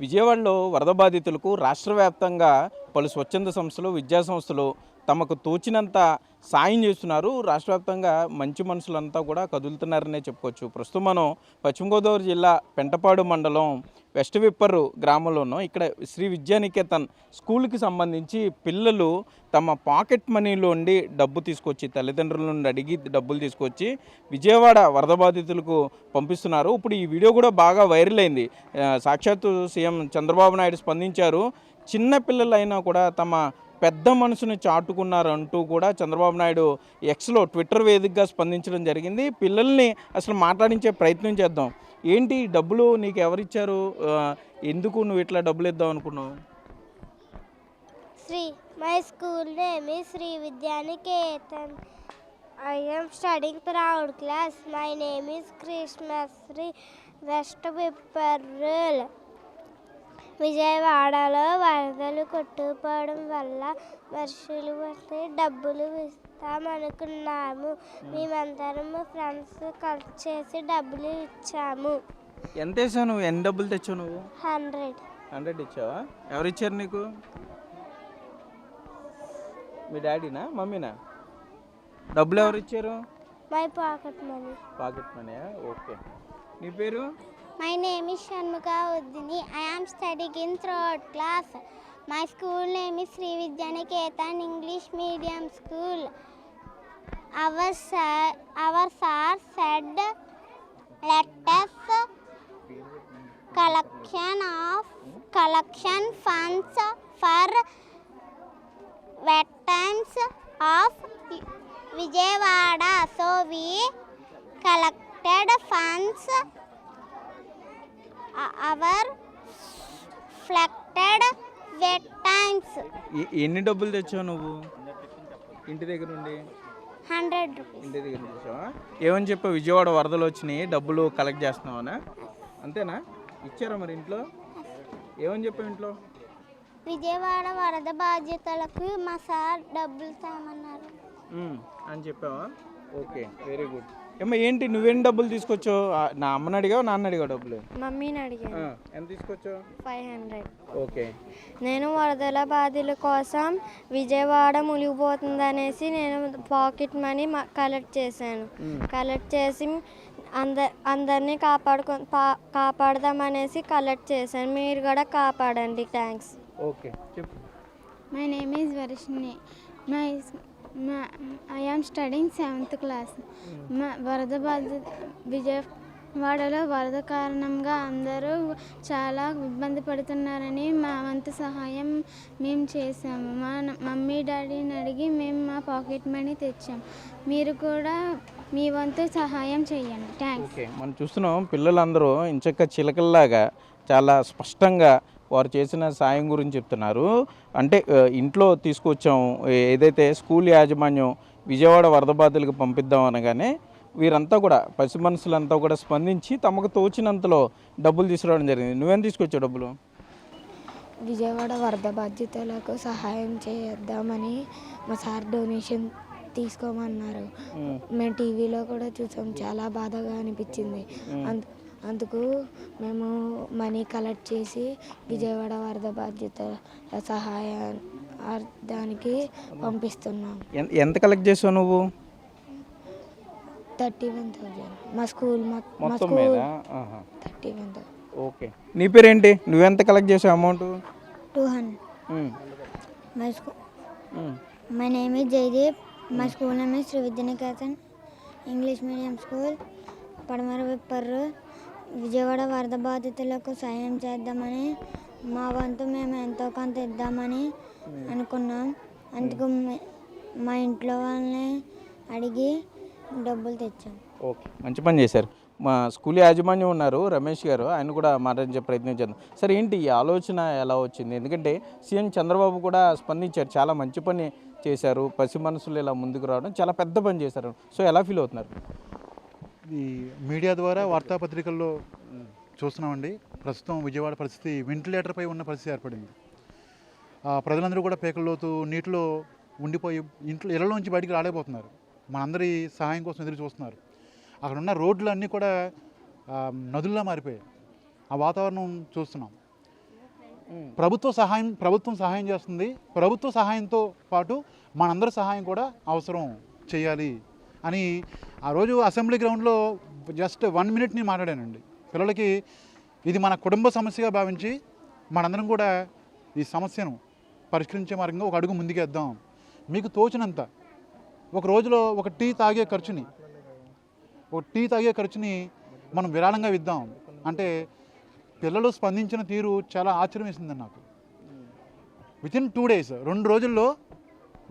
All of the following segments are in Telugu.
విజయవాడలో వరద బాధితులకు రాష్ట్ర వ్యాప్తంగా పలు స్వచ్ఛంద సంస్థలు, విద్యా సంస్థలు తమకు తోచినంత సాయం చేస్తున్నారు. రాష్ట్ర వ్యాప్తంగా మంచి మనుషులంతా కూడా కదులుతున్నారనే చెప్పుకోవచ్చు. ప్రస్తుతం మనం పశ్చిమ గోదావరి జిల్లా పెంటపాడు మండలం వెస్ట్ విప్పర్ గ్రామంలోనూ ఇక్కడ శ్రీ విద్యానికేతన్ స్కూల్కి సంబంధించి పిల్లలు తమ పాకెట్ మనీలో ఉండి డబ్బు తీసుకొచ్చి తల్లిదండ్రుల నుండి అడిగి డబ్బులు తీసుకొచ్చి విజయవాడ వరద బాధితులకు పంపిస్తున్నారు. ఇప్పుడు ఈ వీడియో కూడా బాగా వైరల్ అయింది. సాక్షాత్తు సీఎం చంద్రబాబు నాయుడు స్పందించారు. చిన్న పిల్లలైనా కూడా తమ పెద్ద మనసుని చాటుకున్నారంటూ కూడా చంద్రబాబు నాయుడు ఎక్స్లో ట్విట్టర్ వేదికగా స్పందించడం జరిగింది. పిల్లల్ని అసలు మాట్లాడించే ప్రయత్నం చేద్దాం. ఏంటి డబ్బులు నీకు ఎవరిచ్చారు, ఎందుకు నువ్వు ఇట్లా డబ్బులు ఇద్దాం అనుకున్నావు? My school name is Sri Vidyaniketan. I am studying proud class. My name is Krishna Sri West Vipparul. విజయవాడలో వరదలు కొట్టుకుపోవడం వల్ల వర్షాలు వస్తే డబ్బులు ఇస్తామనుకున్నాము. మేమందరం ఫ్రెండ్స్ కలిసి చేసి డబ్బులు ఇచ్చాము. ఎంత వేసావు నువ్వు? ఎన్ని డబ్బులు తెచ్చావు నువ్వు? 100 ఇచ్చావా? ఎవరు ఇచ్చారు నీకు? మీ డాడీనా మమ్మీనా? డబ్బులు ఎవరు ఇచ్చారు? My pocket money. Pocket money. Okay. నీ పేరు? My name is Shanmuga Uddini. I am studying in 3rd class. My school name is Sri Vidyaniketan English Medium School. Our sir said, let us collection funds for veterans of Vijayawada. So we collected funds. Our ఫ్లక్టెడ్ వెట్ ట్యాంక్స్. ఎన్ని డబ్బులు తెచ్చావు నువ్వు ఇంటి దగ్గర నుండి? 100 రూపీస్. ఇంటి దగ్గర తెచ్చావా? ఏమని చెప్పావు? విజయవాడ వరదలు వచ్చినాయి, డబ్బులు కలెక్ట్ చేస్తున్నావనా? అంతేనా? ఇచ్చారా మరి ఇంట్లో? ఏమని చెప్పావు ఇంట్లో? విజయవాడ వరద బాధ్యతలకు మా సార్ డబ్బులు తేమన్నారు అని చెప్పావా? Okay, very good. ఏమ్మా ఏంటి నువ్వేం డబ్బులు తీసుకొచ్చావు? నా అమ్మని అడిగావు, నాన్న అడిగావు డబ్బులు? మమ్మీని అడిగాను. ఎంత తీసుకొచ్చావు? 500. ఓకే. నేను వరదల బాధితుల కోసం విజయవాడ మునిగిపోతుందనేసి నేను పాకెట్ మనీ కలెక్ట్ చేశాను. కలెక్ట్ చేసి అందరినీ కాపాడదామనేసి కలెక్ట్ చేశాను. మీరు కూడా కాపాడండి. థ్యాంక్స్. ఓకే, చెప్పు. My name is Varshini. I am studying 7th class. విజయవాడలో వరద కారణంగా అందరూ చాలా ఇబ్బంది పడుతున్నారని మా వంతు సహాయం మేము చేసాము. మా మమ్మీ డాడీని అడిగి మేము మా పాకెట్ మనీ తెచ్చాము. మీరు కూడా మీ వంతు సహాయం చేయండి. థ్యాంక్స్. ఓకే, మనం చూస్తున్నాం పిల్లలందరూ ఇంచక్క చిలకల్లాగా చాలా స్పష్టంగా వారు చేసిన సాయం గురించి చెప్తున్నారు. అంటే ఇంట్లో తీసుకొచ్చాం, ఏదైతే స్కూల్ యాజమాన్యం విజయవాడ వరద బాధితులకు పంపిద్దాం అనగానే వీరంతా కూడా పసి మనుషులంతా కూడా స్పందించి తమకు తోచినంతలో డబ్బులు తీసుకురావడం జరిగింది. నువ్వేం తీసుకొచ్చావు డబ్బులు? విజయవాడ వరద బాధితులకు సహాయం చేద్దామని మా సార్ డొనేషన్ తీసుకోమన్నారు. మేము టీవీలో కూడా చూసాం, చాలా బాధగా అనిపించింది. అందుకు మేము మనీ కలెక్ట్ చేసి విజయవాడ వరద బాధ్యతల సహాయానికి పంపిస్తున్నాం. ఎంత కలెక్ట్ చేసావు నువ్వు? 31,000. మా స్కూల్ మొత్తం మీద 31,000. ఓకే. నీ పేరేంటి? నువ్వెంత కలెక్ట్ చేసావు amount? 200. My name is Jaydeep. My school name is Sri Vidyaniketan English medium school, Padamara Vipparru. Vijayawada వరద బాధితులకు సాయం చేద్దామని మా వంతు మేము ఎంతో కొంత ఇద్దామని అనుకున్నాం. అందుకు మా ఇంట్లో వాళ్ళని అడిగి డబ్బులు తెచ్చాం. ఓకే, మంచి పని చేశారు. మా స్కూల్ యాజమాన్యం ఉన్నారు రమేష్ గారు, ఆయన కూడా మాట్లాడించే ప్రయత్నం చేద్దాం. సరే, ఏంటి ఈ ఆలోచన ఎలా వచ్చింది? ఎందుకంటే సీఎం చంద్రబాబు కూడా స్పందించారు, చాలా మంచి పని చేశారు, పసి మనసులు ఇలా ముందుకు రావడం చాలా పెద్ద పని చేశారు. సో ఎలా ఫీల్ అవుతున్నారు? ఈ మీడియా ద్వారా వార్తాపత్రికల్లో చూస్తున్నామండి. ప్రస్తుతం విజయవాడ పరిస్థితి వెంటిలేటర్పై ఉన్న పరిస్థితి ఏర్పడింది. ప్రజలందరూ కూడా పేకల్లోతు నీటిలో ఉండిపోయి ఇళ్లలోంచి బయటికి రాలేకపోతున్నారు. మనందరి సహాయం కోసం ఎదురు చూస్తున్నారు. అక్కడ ఉన్న రోడ్లు అన్నీ కూడా నదుల్లా మారిపోయాయి. ఆ వాతావరణం చూస్తున్నాం. ప్రభుత్వం సహాయం చేస్తుంది. ప్రభుత్వ సహాయంతో పాటు మనందరి సహాయం కూడా అవసరం చేయాలి అని ఆ రోజు అసెంబ్లీ గ్రౌండ్లో జస్ట్ 1 minute నేను మాట్లాడానండి. పిల్లలకి ఇది మన కుటుంబ సమస్యగా భావించి మనందరం కూడా ఈ సమస్యను పరిష్కరించే మార్గంగా ఒక అడుగు ముందుకేద్దాం. మీకు తోచినంత ఒక రోజులో ఒక టీ తాగే ఖర్చుని మనం విరాళంగా ఇద్దాం అంటే పిల్లలు స్పందించిన తీరు చాలా ఆశ్చర్యం వేసిందండి నాకు. వితిన్ 2 days 2 రోజుల్లో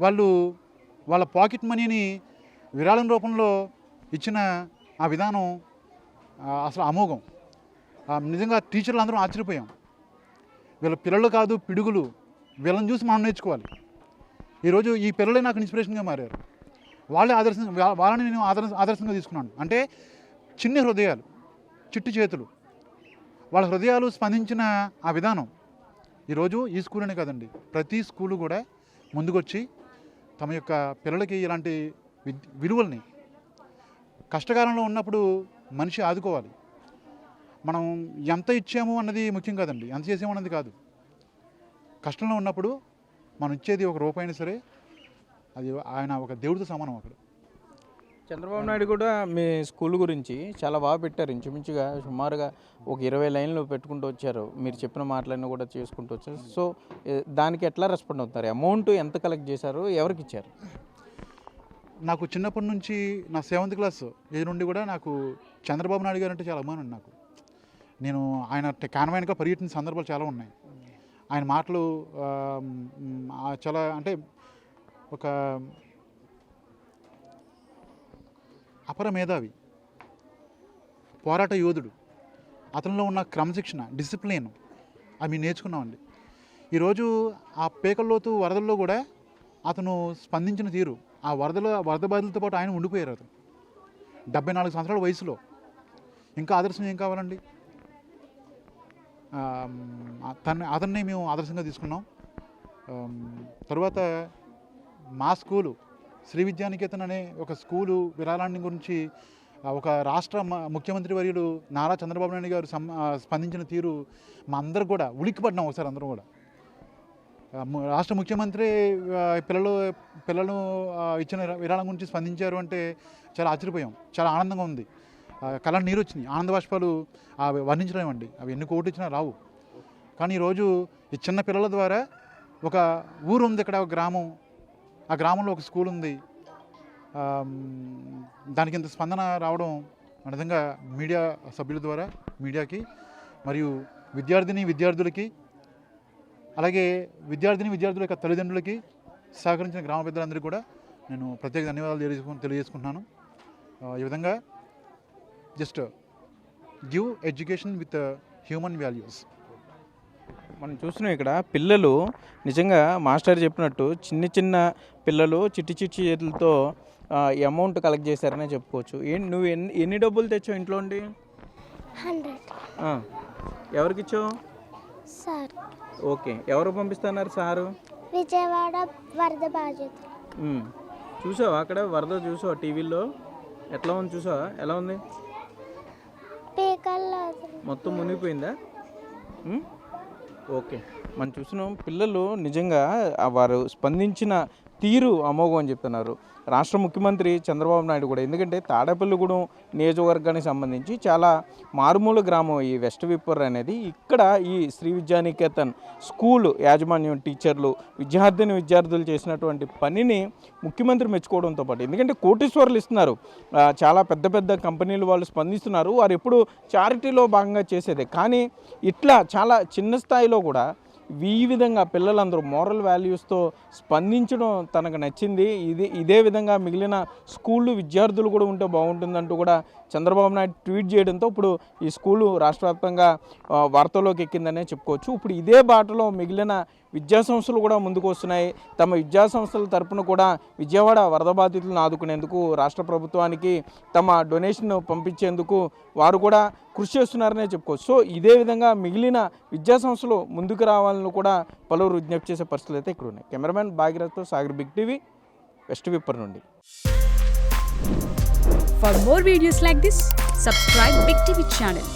వాళ్ళు వాళ్ళ పాకెట్ మనీని విరాళం రూపంలో ఇచ్చిన ఆ విధానం అసలు అమోఘం. నిజంగా టీచర్లు అందరం ఆశ్చర్యపోయాం. వీళ్ళ పిల్లలు కాదు పిడుగులు, వీళ్ళని చూసి మనం నేర్చుకోవాలి. ఈరోజు ఈ పిల్లలే నాకు ఇన్స్పిరేషన్గా మారారు. వాళ్ళని నేను ఆదర్శంగా తీసుకున్నాను. అంటే చిన్న హృదయాలు, చిట్టి చేతులు, వాళ్ళ హృదయాలు స్పందించిన ఆ విధానం ఈరోజు ఈ స్కూల్ అనే కాదండి, ప్రతి స్కూలు కూడా ముందుకొచ్చి తమ యొక్క పిల్లలకి ఇలాంటి విలువల్ని కష్టకాలంలో ఉన్నప్పుడు మనిషి ఆదుకోవాలి. మనం ఎంత ఇచ్చాము అన్నది ముఖ్యం కాదండి, ఎంత చేసాము అన్నది కాదు. కష్టంలో ఉన్నప్పుడు మనం ఇచ్చేది ₹1 అయినా సరే అది ఆయన ఒక దేవుడితో సమానం. అక్కడ చంద్రబాబు నాయుడు కూడా మీ స్కూల్ గురించి చాలా బాగా పెట్టారు. ఇంచుమించుగా సుమారుగా ఒక 20 లైన్లు పెట్టుకుంటూ వచ్చారు. మీరు చెప్పిన మాటలన్నీ కూడా చేసుకుంటూ వచ్చారు. సో దానికి ఎట్లా రెస్పాండ్ అవుతారు? అమౌంట్ ఎంత కలెక్ట్ చేశారు, ఎవరికి ఇచ్చారు? నాకు చిన్నప్పటి నుంచి నా 7th class ఏజ్ నుండి కూడా నాకు చంద్రబాబు నాయుడు గారు అంటే చాలా అభిమానం. నాకు నేను ఆయన కాన్వాయ్గా పర్యటించిన సందర్భాలు చాలా ఉన్నాయి. ఆయన మాటలు చాలా అంటే ఒక అపర మేధావి, పోరాట యోధుడు. అతనిలో ఉన్న క్రమశిక్షణ, డిసిప్లిన్ అవి నేర్చుకున్నామండి. ఈరోజు ఆ పేకల్లోతు వరదల్లో కూడా అతను స్పందించిన తీరు, ఆ వరద బాధితులతో పాటు ఆయన ఉండిపోయారు. అతను 74 సంవత్సరాల వయసులో ఇంకా ఆదర్శం ఏం కావాలండి? అతన్ని మేము ఆదర్శంగా తీసుకున్నాం. తరువాత మా స్కూలు శ్రీ విద్యానికేతన్ అనే ఒక స్కూలు విరాళాన్ని గురించి ఒక రాష్ట్ర ముఖ్యమంత్రి వర్యులు నారా చంద్రబాబు నాయుడు గారు స్పందించిన తీరు మా అందరూ కూడా ఉలిక్కిపడ్డాం. ఒకసారి అందరం కూడా రాష్ట్ర ముఖ్యమంత్రి పిల్లలు ఇచ్చిన విరాళం గురించి స్పందించారు అంటే చాలా ఆశ్చర్యపోయాం. చాలా ఆనందంగా ఉంది. కళ్ళ నీరు వచ్చినాయి, ఆనంద బాష్పాలు అవి వర్ణించలేమండి. అవి ఎన్ని కోట్లు ఇచ్చినా రావు. కానీ ఈరోజు ఈ చిన్న పిల్లల ద్వారా ఒక ఊరు ఉంది, ఇక్కడ ఒక గ్రామం, ఆ గ్రామంలో ఒక స్కూల్ ఉంది. దానికి ఇంత స్పందన రావడం నిజంగా మీడియా సభ్యుల ద్వారా మీడియాకి మరియు విద్యార్థులకి అలాగే విద్యార్థుల యొక్క తల్లిదండ్రులకి సహకరించిన గ్రామ పెద్దలందరికీ కూడా నేను ప్రత్యేక ధన్యవాదాలు తెలియజేసుకుంటున్నాను. ఈ విధంగా just give education with human values. మనం చూస్తున్నాం ఇక్కడ పిల్లలు నిజంగా మాస్టర్ చెప్పినట్టు చిన్న పిల్లలు చిట్టి చేతులతో ఈ అమౌంట్ కలెక్ట్ చేశారనే చెప్పుకోవచ్చు. నువ్వు ఎన్ని డబ్బులు తెచ్చావు ఇంట్లో ఉండి? 100. ఎవరికి ఇచ్చావు? సార్. ఓకే, ఎవరు పంపిస్తున్నారు సారు? విజయవాడ వరద బాధితులు. చూసావా అక్కడ వరద? చూసావా టీవీలో ఎట్లా ఉంది? చూసావా ఎలా ఉంది? మొత్తం మునిగిపోయిందా? ఓకే, మనం చూసినాం పిల్లలు నిజంగా వారు స్పందించిన తీరు అమోఘం అని చెప్తున్నారు రాష్ట్ర ముఖ్యమంత్రి చంద్రబాబు నాయుడు కూడా. ఎందుకంటే తాడేపల్లిగూడెం నియోజకవర్గానికి సంబంధించి చాలా మారుమూల గ్రామం ఈ వెస్ట్ విప్పర్ అనేది. ఇక్కడ ఈ శ్రీ విద్యానికేతన్ స్కూల్ యాజమాన్యం, టీచర్లు, విద్యార్థులు చేసినటువంటి పనిని ముఖ్యమంత్రి మెచ్చుకోవడంతో పాటు, ఎందుకంటే కోటీశ్వరులు ఇస్తున్నారు, చాలా పెద్ద కంపెనీలు వాళ్ళు స్పందిస్తున్నారు, వారు ఎప్పుడు చారిటీలో భాగంగా చేసేదే. కానీ ఇట్లా చాలా చిన్న స్థాయిలో కూడా ఈ విధంగా పిల్లలందరూ మోరల్ వాల్యూస్తో స్పందించడం తనకు నచ్చింది. ఇదే విధంగా మిగిలిన స్కూళ్ళు విద్యార్థులు కూడా ఉంటే బాగుంటుందంటూ కూడా చంద్రబాబు నాయుడు ట్వీట్ చేయడంతో ఇప్పుడు ఈ స్కూలు రాష్ట్ర వ్యాప్తంగా వార్తల్లోకి ఎక్కిందనే చెప్పుకోవచ్చు. ఇప్పుడు ఇదే బాటలో మిగిలిన విద్యాసంస్థలు కూడా ముందుకు వస్తున్నాయి. తమ విద్యాసంస్థల తరపున కూడా విజయవాడ వరద బాధితులను ఆదుకునేందుకు రాష్ట్ర ప్రభుత్వానికి తమ డొనేషన్ పంపించేందుకు వారు కూడా కృషి చేస్తున్నారనే చెప్పుకోవచ్చు. సో ఇదే విధంగా మిగిలిన విద్యాసంస్థలు ముందుకు రావాలని కూడా పలువురు విజ్ఞప్తి చేసే పరిస్థితులు అయితే ఇక్కడ ఉన్నాయి. కెమెరామెన్ భాగీరథ్తో సాగర్, బిగ్ టీవీ, వెస్ట్ విప్పర్ నుండి. For more videos like this, subscribe Big TV channel.